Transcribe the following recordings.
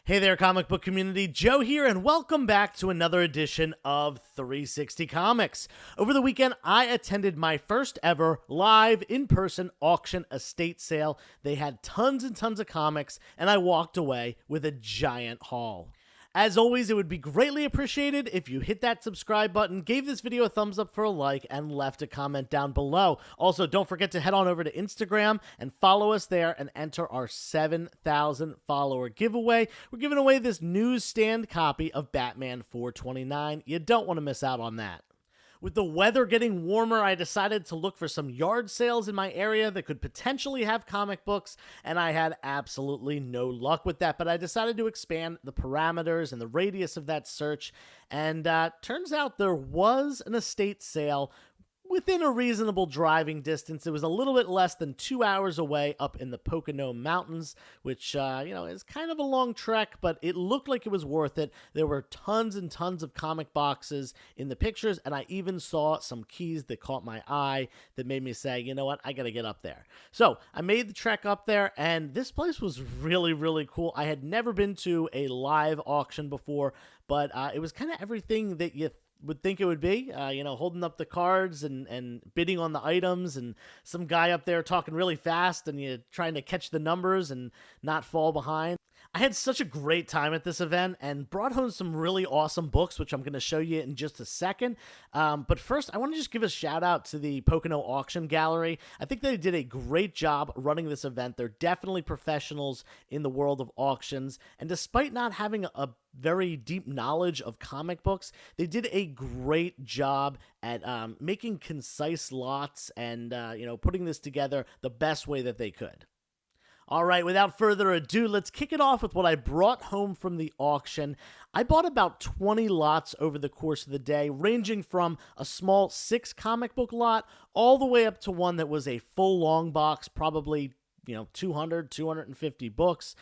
Hey there, comic book community. Joe here, and welcome back to another edition of 360 Comics. Over the weekend, I attended my first ever live in-person auction estate sale. They had tons and tons of comics, and I walked away with a giant haul. As always, it would be greatly appreciated if you hit that subscribe button, gave this video a thumbs up for a like, and left a comment down below. Also, don't forget to head on over to Instagram and follow us there and enter our 7,000 follower giveaway. We're giving away this newsstand copy of Batman 429. You don't want to miss out on that. With the weather getting warmer, I decided to look for some yard sales in my area that could potentially have comic books, and I had absolutely no luck with that, but I decided to expand the parameters and the radius of that search, and turns out there was an estate sale within a reasonable driving distance. It was a little bit less than 2 hours away up in the Pocono Mountains, which, is kind of a long trek, but it looked like it was worth it. There were tons and tons of comic boxes in the pictures, and I even saw some keys that caught my eye that made me say, you know what, I gotta get up there. So I made the trek up there, and this place was really, really cool. I had never been to a live auction before, but it was kind of everything that you would think it would be, holding up the cards and bidding on the items, and some guy up there talking really fast and you trying to catch the numbers and not fall behind. I had such a great time at this event and brought home some really awesome books, which I'm going to show you in just a second. But first, I want to just give a shout out to the Pocono Auction Gallery. I think they did a great job running this event. They're definitely professionals in the world of auctions. And despite not having a very deep knowledge of comic books, they did a great job at making concise lots and, putting this together the best way that they could. All right, without further ado, let's kick it off with what I brought home from the auction. I bought about 20 lots over the course of the day, ranging from a small 6 comic book lot all the way up to one that was a full long box, probably 250 books.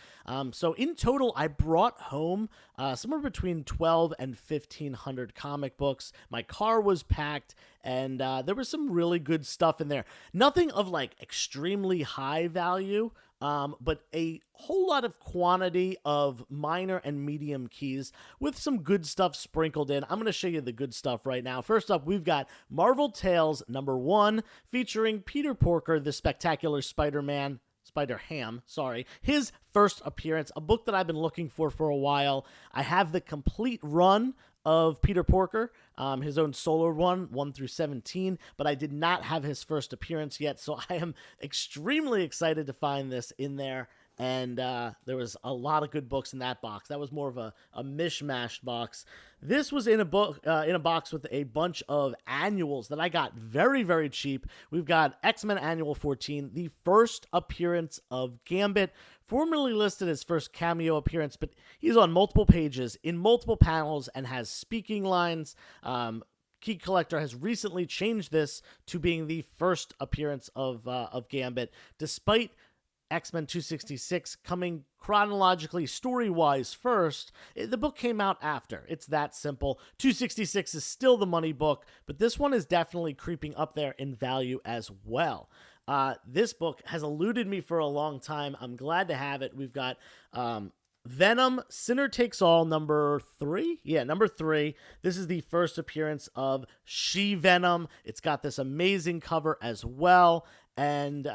So in total, I brought home somewhere between 12 and 1,500 comic books. My car was packed, and there was some really good stuff in there. Nothing of extremely high value, but a whole lot of quantity of minor and medium keys with some good stuff sprinkled in. I'm going to show you the good stuff right now. First up, we've got Marvel Tales #1, featuring Peter Porker, the Spectacular Spider-Ham, his first appearance, a book that I've been looking for a while. I have the complete run of Peter Porker, his own solo run, 1 through 17, but I did not have his first appearance yet, so I am extremely excited to find this in there. And there was a lot of good books in that box. That was more of a mishmash box. This was in a box with a bunch of annuals that I got very, very cheap. We've got X-Men Annual 14, the first appearance of Gambit, formerly listed as first cameo appearance, but he's on multiple pages, in multiple panels, and has speaking lines. Key Collector has recently changed this to being the first appearance of Gambit, despite X-Men 266 coming chronologically, story-wise first. The book came out after. It's that simple. 266 is still the money book, but this one is definitely creeping up there in value as well. This book has eluded me for a long time. I'm glad to have it. We've got Venom, Sinner Takes All, number 3. Yeah, number 3. This is the first appearance of She-Venom. It's got this amazing cover as well. And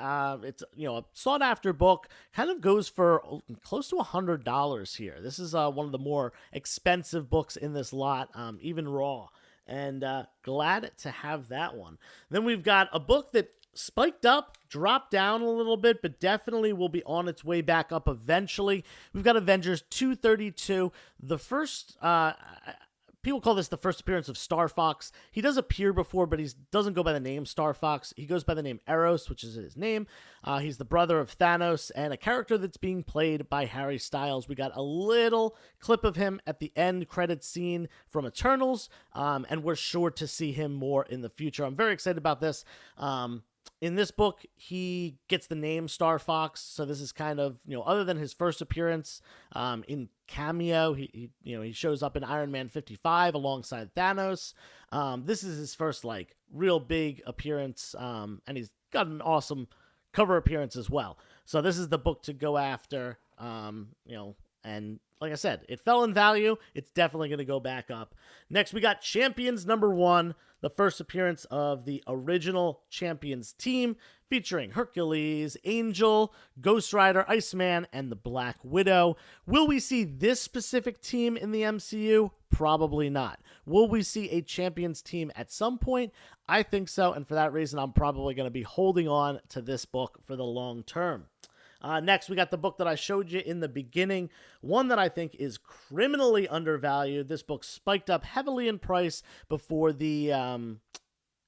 it's a sought-after book. Kind of goes for close to $100 here. This is one of the more expensive books in this lot, even raw. And glad to have that one. Then we've got a book that spiked up, dropped down a little bit, but definitely will be on its way back up eventually. We've got Avengers 232. The first... people call this the first appearance of Star Fox. He does appear before, but he doesn't go by the name Star Fox. He goes by the name Eros, which is his name. He's the brother of Thanos and a character that's being played by Harry Styles. We got a little clip of him at the end credit scene from Eternals, and we're sure to see him more in the future. I'm very excited about this. In this book, he gets the name Star Fox, so this is kind of, other than his first appearance in cameo, he shows up in Iron Man 55 alongside Thanos. This is his first, real big appearance, and he's got an awesome cover appearance as well. So this is the book to go after, And like I said, it fell in value. It's definitely going to go back up. Next, we got Champions #1, the first appearance of the original Champions team, featuring Hercules, Angel, Ghost Rider, Iceman, and the Black Widow. Will we see this specific team in the MCU? Probably not. Will we see a Champions team at some point? I think so, and for that reason, I'm probably going to be holding on to this book for the long term. Next, we got the book that I showed you in the beginning, one that I think is criminally undervalued. This book spiked up heavily in price before the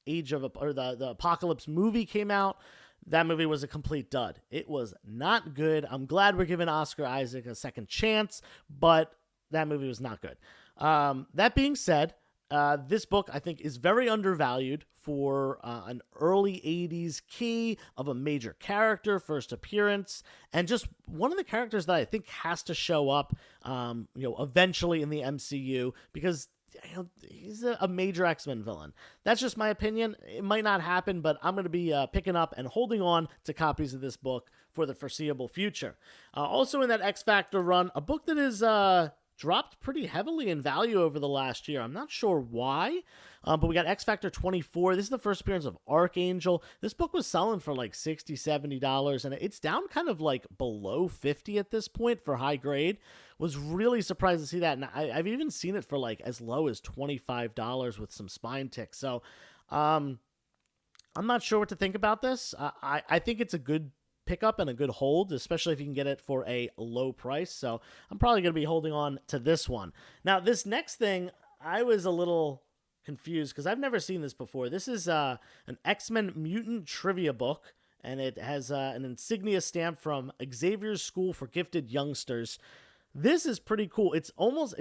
the Apocalypse movie came out. That movie was a complete dud. It was not good. I'm glad we're giving Oscar Isaac a second chance, but that movie was not good. That being said, this book, I think, is very undervalued for an early 80s key of a major character, first appearance, and just one of the characters that I think has to show up, eventually in the MCU, because he's a major X-Men villain. That's just my opinion. It might not happen, but I'm going to be picking up and holding on to copies of this book for the foreseeable future. Also in that X Factor run, a book that is dropped pretty heavily in value over the last year. I'm not sure why, but we got X Factor 24. This is the first appearance of Archangel. This book was selling for like $60, $70, and it's down kind of like below $50 at this point for high grade. Was really surprised to see that, and I've even seen it for like as low as $25 with some spine ticks. So I'm not sure what to think about this. I think it's a good pickup and a good hold, especially if you can get it for a low price. So I'm probably going to be holding on to this one. Now, this next thing, I was a little confused because I've never seen this before. This is an X-Men mutant trivia book, and it has an insignia stamp from Xavier's School for Gifted Youngsters. This is pretty cool. It's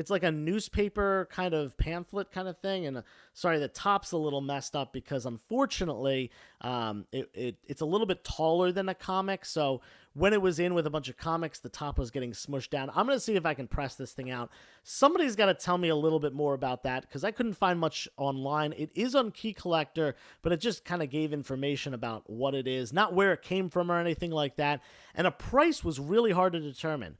like a newspaper kind of pamphlet kind of thing. And sorry, the top's a little messed up because unfortunately, it's a little bit taller than a comic. So when it was in with a bunch of comics, the top was getting smushed down. I'm going to see if I can press this thing out. Somebody's got to tell me a little bit more about that because I couldn't find much online. It is on Key Collector, but it just kind of gave information about what it is, not where it came from or anything like that. And a price was really hard to determine.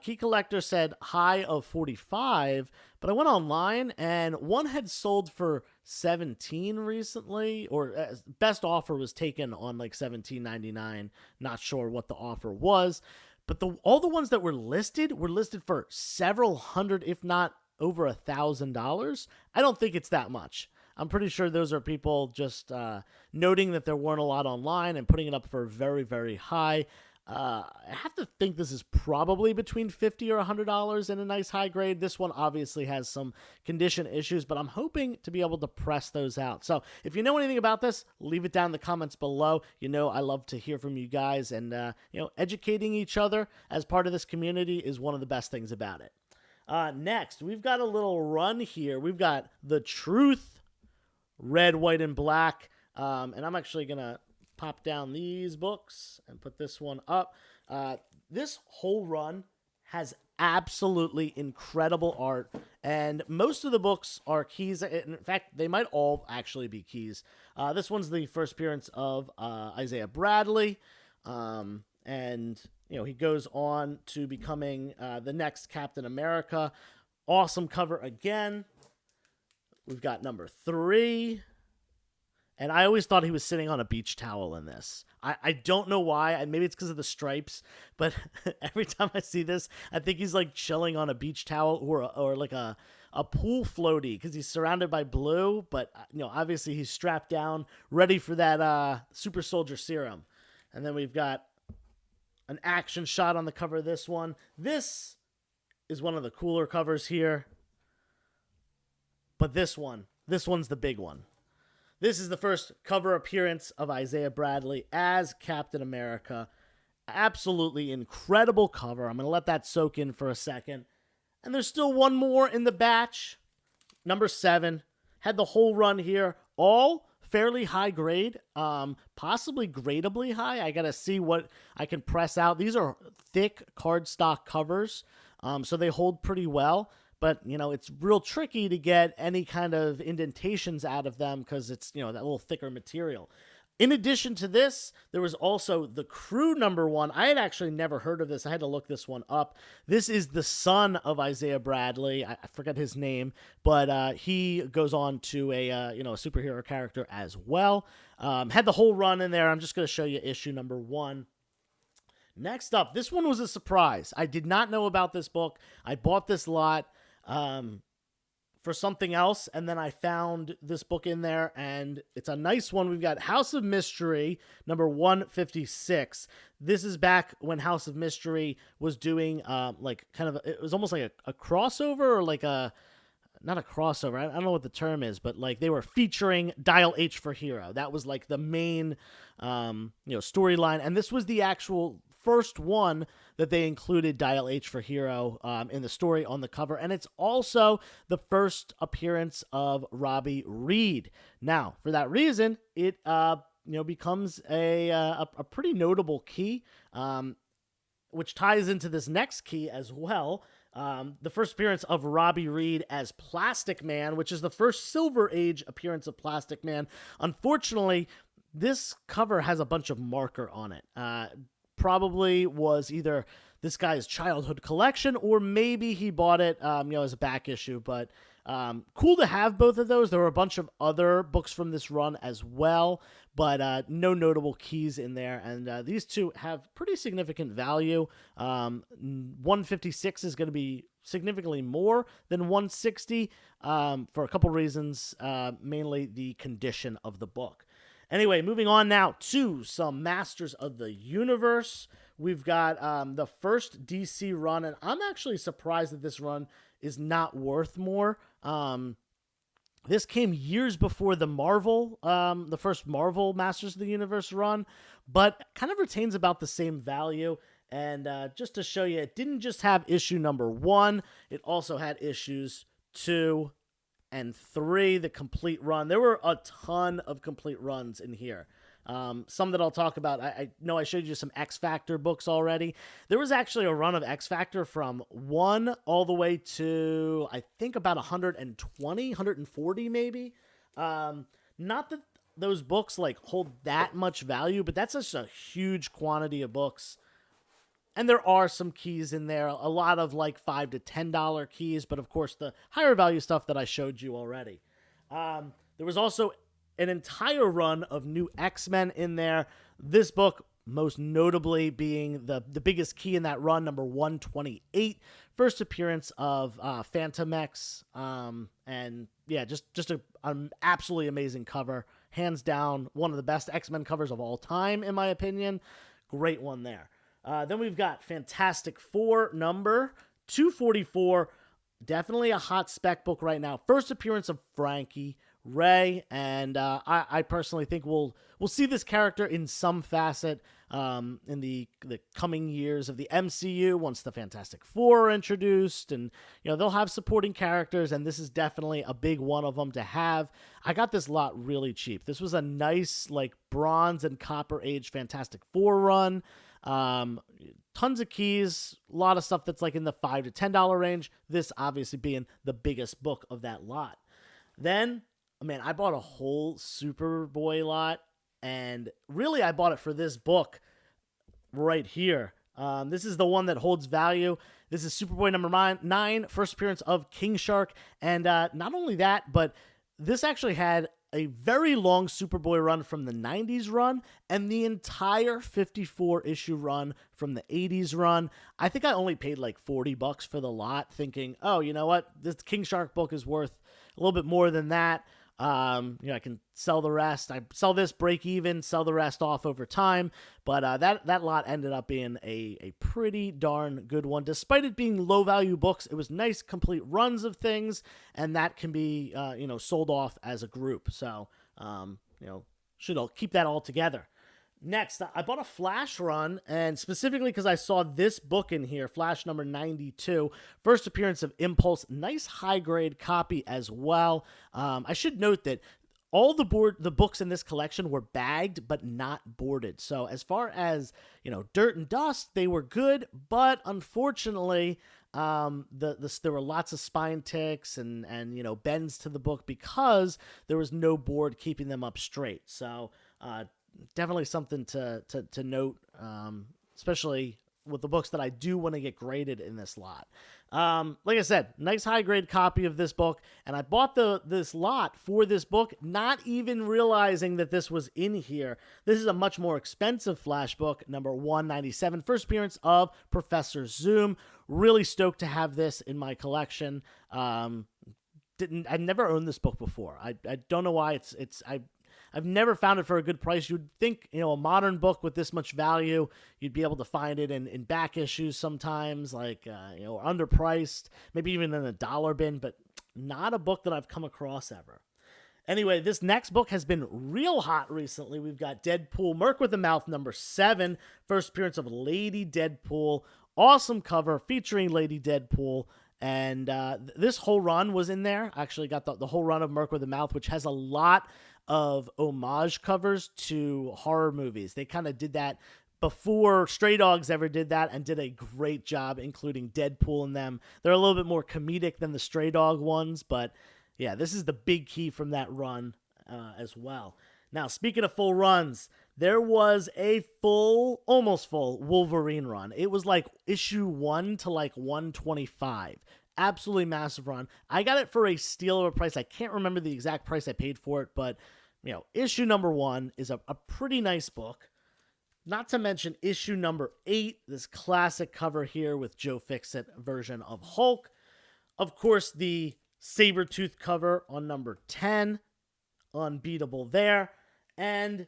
Key Collector said high of 45, but I went online and one had sold for 17 recently, or best offer was taken on like $17.99. Not sure what the offer was, but all the ones that were listed for several hundred, if not over $1,000. I don't think it's that much. I'm pretty sure those are people just noting that there weren't a lot online and putting it up for very, very high. I have to think this is probably between $50 or $100 in a nice high grade. This one obviously has some condition issues, but I'm hoping to be able to press those out. So if you know anything about this, leave it down in the comments below. I love to hear from you guys, and educating each other as part of this community is one of the best things about it. Next, we've got a little run here. We've got The Truth, Red, White, and Black, and I'm actually going to pop down these books and put this one up. This whole run has absolutely incredible art, and most of the books are keys. In fact, they might all actually be keys. This one's the first appearance of Isaiah Bradley, and he goes on to becoming the next Captain America. Awesome cover again. We've got number 3. And I always thought he was sitting on a beach towel in this. I don't know why. Maybe it's because of the stripes. But every time I see this, I think he's like chilling on a beach towel or like a pool floaty because he's surrounded by blue. But, obviously he's strapped down, ready for that super soldier serum. And then we've got an action shot on the cover of this one. This is one of the cooler covers here. But this one's the big one. This is the first cover appearance of Isaiah Bradley as Captain America. Absolutely incredible cover. I'm going to let that soak in for a second. And there's still one more in the batch. Number 7. Had the whole run here. All fairly high grade. Possibly gradably high. I got to see what I can press out. These are thick cardstock covers. So they hold pretty well. But, it's real tricky to get any kind of indentations out of them because it's, that little thicker material. In addition to this, there was also The Crew #1. I had actually never heard of this. I had to look this one up. This is the son of Isaiah Bradley. I forget his name, but he goes on to a superhero character as well. Had the whole run in there. I'm just going to show you issue #1. Next up, this one was a surprise. I did not know about this book. I bought this lot for something else, and then I found this book in there, and it's a nice one. We've got House of Mystery #156. This is back when House of Mystery was doing it was almost like a crossover, or like not a crossover. I don't know what the term is, but like they were featuring Dial H for Hero. That was like the main storyline, and this was the actual first one that they included Dial H for Hero in the story on the cover, and it's also the first appearance of Robbie Reed. Now, for that reason, it becomes a pretty notable key, which ties into this next key as well. The first appearance of Robbie Reed as Plastic Man, which is the first Silver Age appearance of Plastic Man. Unfortunately, this cover has a bunch of marker on it. Probably was either this guy's childhood collection, or maybe he bought it as a back issue. But cool to have both of those. There were a bunch of other books from this run as well, but no notable keys in there. And these two have pretty significant value. 156 is going to be significantly more than 160 for a couple reasons, mainly the condition of the book. Anyway, moving on now to some Masters of the Universe. We've got the first DC run, and I'm actually surprised that this run is not worth more. This came years before the first Marvel Masters of the Universe run, but kind of retains about the same value. And just to show you, it didn't just have issue #1, it also had issues 2 and 3, the complete run. There were a ton of complete runs in here. Some that I'll talk about. I know I showed you some X Factor books already. There was actually a run of X Factor from 1 all the way to, I think, about 120, 140 maybe. Not that those books like hold that much value, but that's just a huge quantity of books. And there are some keys in there, a lot of like $5 to $10 keys, but of course the higher value stuff that I showed you already. There was also an entire run of new X-Men in there. This book, most notably being the biggest key in that run, #128, first appearance of Phantom X. And yeah, just an absolutely amazing cover. Hands down, one of the best X-Men covers of all time, in my opinion. Great one there. Then we've got Fantastic Four #244. Definitely a hot spec book right now. First appearance of Frankie Ray, and I personally think we'll see this character in some facet in the coming years of the MCU once the Fantastic Four are introduced, and they'll have supporting characters, and this is definitely a big one of them to have. I got this lot really cheap. This was a nice like Bronze and Copper Age Fantastic Four run. Tons of keys, a lot of stuff that's like in the $5 to $10 range. This obviously being the biggest book of that lot. Then, man, I bought a whole Superboy lot, and really I bought it for this book right here. This is the one that holds value. This is Superboy #9, first appearance of King Shark, and not only that, but this actually had a very long Superboy run from the 90s run and the entire 54-issue run from the 80s run. I think I only paid like $40 for the lot, thinking, oh, you know what? This King Shark book is worth a little bit more than that. I can sell the rest. I sell this, break even, sell the rest off over time. But that lot ended up being a pretty darn good one. Despite it being low value books, it was nice, complete runs of things, and that can be sold off as a group. So should keep that all together. Next, I bought a Flash run, and specifically because I saw this book in here, Flash #92, first appearance of Impulse, nice high-grade copy as well. I should note that all the books in this collection were bagged but not boarded. So as far as, dirt and dust, they were good, but unfortunately, there were lots of spine ticks and bends to the book because there was no board keeping them up straight. So, definitely something to note, especially with the books that I do want to get graded in this lot. Like I said, nice high grade copy of this book, and I bought this lot for this book, not even realizing that this was in here. This is a much more expensive Flash book, number 197, first appearance of Professor Zoom. Really stoked to have this in my collection. I never owned this book before. I don't know why I've never found it for a good price. You'd think, a modern book with this much value, you'd be able to find it in back issues sometimes, like, underpriced, maybe even in a dollar bin, but not a book that I've come across ever. Anyway, this next book has been real hot recently. We've got Deadpool, Merc with a Mouth, number 7, first appearance of Lady Deadpool. Awesome cover featuring Lady Deadpool. And this whole run was in there. I actually got the whole run of Merc with a Mouth, which has a lot of homage covers to horror movies. They kind of did that before Stray Dogs ever did that, and did a great job including Deadpool in them. They're a little bit more comedic than the Stray Dog ones, but yeah, this is the big key from that run as well. Now, speaking of full runs, there was a almost full Wolverine run. It was like issue 1 to like 125. Absolutely massive run. I got it for a steal of a price. I can't remember the exact price I paid for it, but issue number 1 is a pretty nice book. Not to mention issue number 8, this classic cover here with Joe Fixit version of Hulk. Of course, the Sabretooth cover on number 10, unbeatable there. And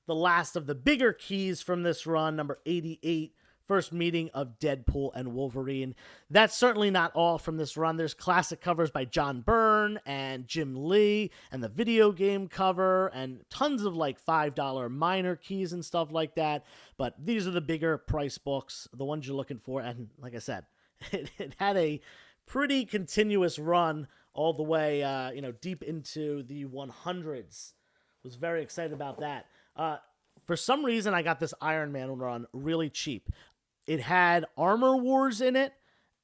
the last of the bigger keys from this run, number 88, first meeting of Deadpool and Wolverine. That's certainly not all from this run. There's classic covers by John Byrne and Jim Lee, and the video game cover, and tons of like $5 minor keys and stuff like that. But these are the bigger price books, the ones you're looking for. And like I said, it had a pretty continuous run all the way, deep into the 100s. Was very excited about that. For some reason, I got this Iron Man run really cheap. It had Armor Wars in it,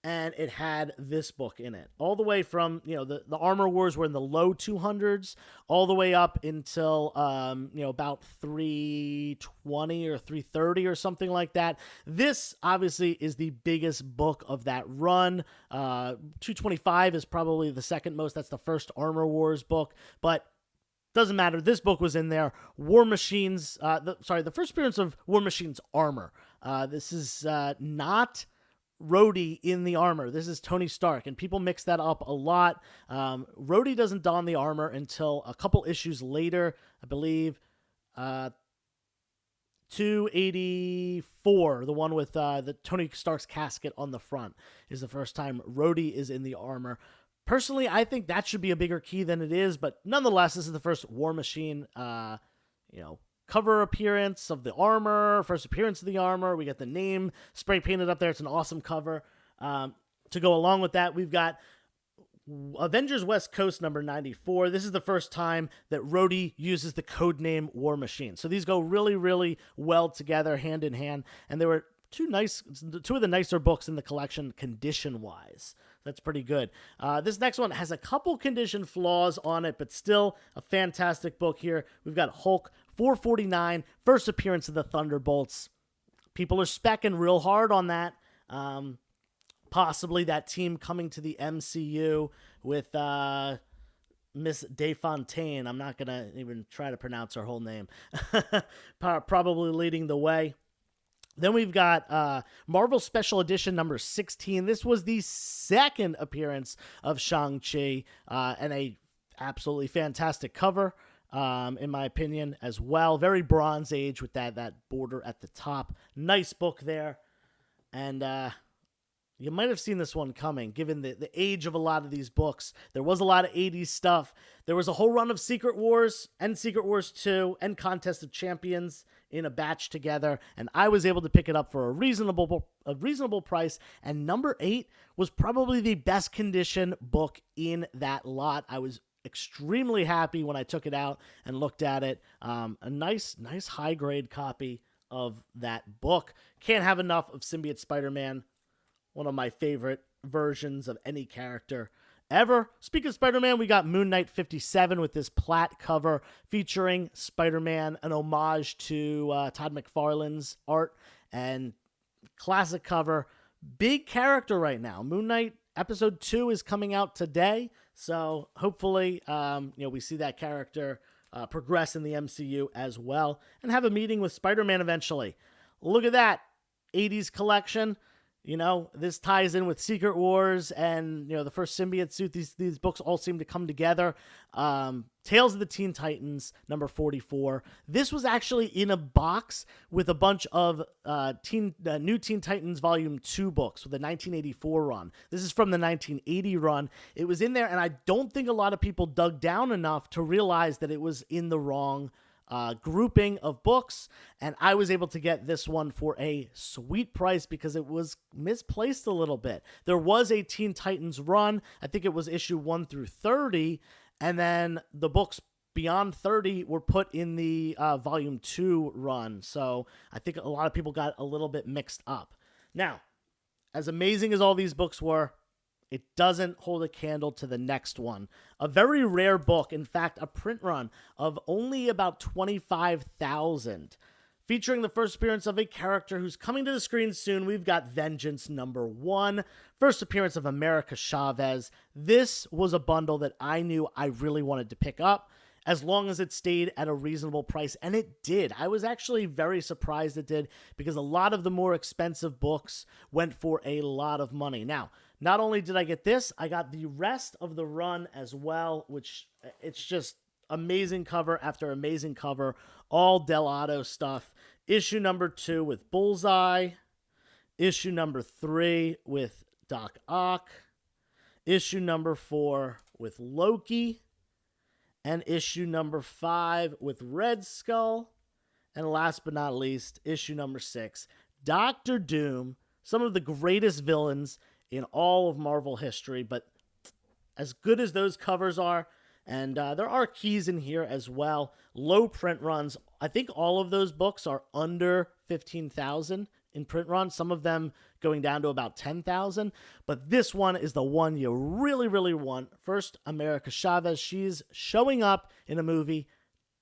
and it had this book in it. All the way from, the Armor Wars were in the low 200s, all the way up until, about 320 or 330 or something like that. This, obviously, is the biggest book of that run. 225 is probably the second most. That's the first Armor Wars book, but doesn't matter. This book was in there. War Machine's, the first appearance of War Machine's armor. This is not Rhodey in the armor. This is Tony Stark, and people mix that up a lot. Rhodey doesn't don the armor until a couple issues later, I believe. 284, the one with the Tony Stark's casket on the front, is the first time Rhodey is in the armor. Personally, I think that should be a bigger key than it is, but nonetheless, this is the first War Machine, cover appearance of the armor, first appearance of the armor. We got the name spray painted up there. It's an awesome cover. To go along with that, we've got Avengers West Coast number 94. This is the first time that Rhodey uses the code name War Machine. So these go really, really well together, hand in hand, and they were two of the nicer books in the collection condition-wise. That's pretty good. This next one has a couple condition flaws on it, but still a fantastic book here. We've got Hulk 449, first appearance of the Thunderbolts. People are specking real hard on that. Possibly that team coming to the MCU with Miss DeFontaine. I'm not going to even try to pronounce her whole name. Probably leading the way. Then we've got Marvel Special Edition number 16. This was the second appearance of Shang-Chi, and a absolutely fantastic cover, in my opinion, as well. Very Bronze Age with that border at the top. Nice book there. And you might have seen this one coming, given the age of a lot of these books. There was a lot of 80s stuff. There was a whole run of Secret Wars and Secret Wars 2 and Contest of Champions in a batch together, and I was able to pick it up for a reasonable price, and number 8 was probably the best condition book in that lot. I was extremely happy when I took it out and looked at it. A nice high-grade copy of that book. Can't have enough of Symbiote Spider-Man, one of my favorite versions of any character ever. Speaking of Spider-Man, we got Moon Knight 57 with this plat cover featuring Spider-Man, an homage to Todd McFarlane's art, and classic cover. Big character right now. Moon Knight episode 2 is coming out today, so hopefully we see that character progress in the MCU as well and have a meeting with Spider-Man eventually. Look at that 80s collection. This ties in with Secret Wars and, the first symbiote suit. These books all seem to come together. Tales of the Teen Titans, number 44. This was actually in a box with a bunch of New Teen Titans Volume 2 books with the 1984 run. This is from the 1980 run. It was in there, and I don't think a lot of people dug down enough to realize that it was in the wrong grouping of books, and I was able to get this one for a sweet price because it was misplaced a little bit. There was a Teen Titans run. I think it was issue 1 through 30, and then the books beyond 30 were put in the volume 2 run. So I think a lot of people got a little bit mixed up. Now, as amazing as all these books were, it doesn't hold a candle to the next one. A very rare book, in fact, a print run of only about 25,000. Featuring the first appearance of a character who's coming to the screen soon, we've got Vengeance number 1. First appearance of America Chavez. This was a bundle that I knew I really wanted to pick up, as long as it stayed at a reasonable price, and it did. I was actually very surprised it did, because a lot of the more expensive books went for a lot of money. Now, not only did I get this, I got the rest of the run as well, which it's just amazing cover after amazing cover, all Dell'Otto stuff. Issue number 2 with Bullseye, issue number 3 with Doc Ock, issue number 4 with Loki, and issue number 5 with Red Skull, and last but not least, issue number 6, Doctor Doom, some of the greatest villains in all of Marvel history, but as good as those covers are, and there are keys in here as well, low print runs. I think all of those books are under 15,000 in print runs, some of them going down to about 10,000, but this one is the one you really, really want. First, America Chavez. She's showing up in a movie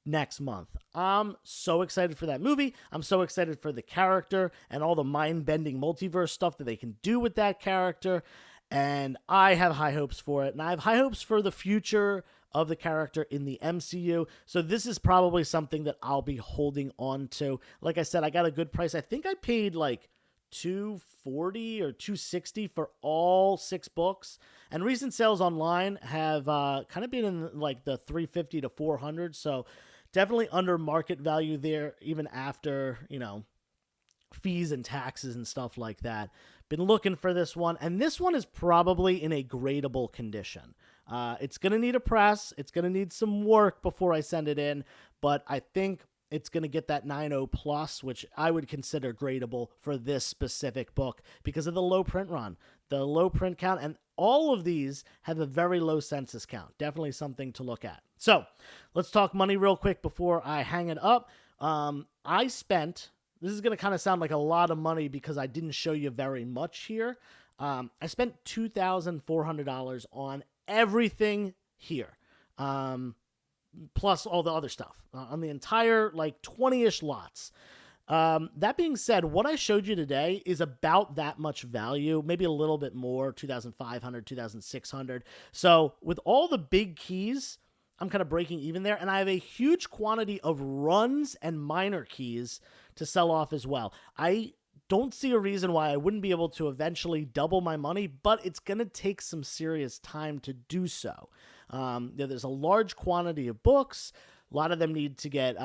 next month. I'm so excited for that movie. I'm so excited for the character and all the mind-bending multiverse stuff that they can do with that character, and I have high hopes for it, and I have high hopes for the future of the character in the MCU, so this is probably something that I'll be holding on to. Like I said, I got a good price. I think I paid like $240 or $260 for all 6 books, and recent sales online have kind of been in like the $350 to $400, so definitely under market value there, even after, fees and taxes and stuff like that. Been looking for this one, and this one is probably in a gradable condition. It's going to need a press. It's going to need some work before I send it in, but I think it's going to get that 9.0 plus, which I would consider gradable for this specific book because of the low print run, the low print count, and all of these have a very low census count. Definitely something to look at. So let's talk money real quick before I hang it up. I spent, this is going to kind of sound like a lot of money because I didn't show you very much here. I spent $2,400 on everything here. Plus all the other stuff on the entire 20-ish lots. That being said, what I showed you today is about that much value, maybe a little bit more, 2,500, 2,600. So with all the big keys, I'm kind of breaking even there, and I have a huge quantity of runs and minor keys to sell off as well. I don't see a reason why I wouldn't be able to eventually double my money, but it's going to take some serious time to do so. There's a large quantity of books. A lot of them need to get,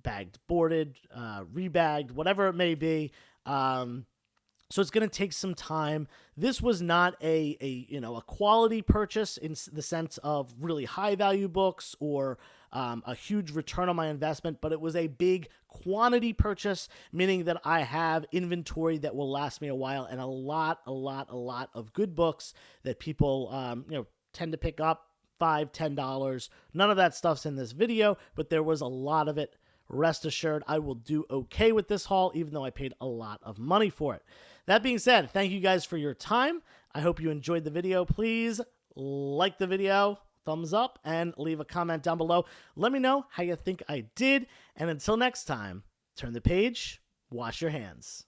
bagged, boarded, rebagged, whatever it may be. So it's going to take some time. This was not a quality purchase in the sense of really high value books or a huge return on my investment, but it was a big quantity purchase, meaning that I have inventory that will last me a while and a lot of good books that people, tend to pick up $5, $10. None of that stuff's in this video, but there was a lot of it. Rest assured, I will do okay with this haul, even though I paid a lot of money for it. That being said, thank you guys for your time. I hope you enjoyed the video. Please like the video, thumbs up, and leave a comment down below. Let me know how you think I did. And until next time, turn the page, wash your hands.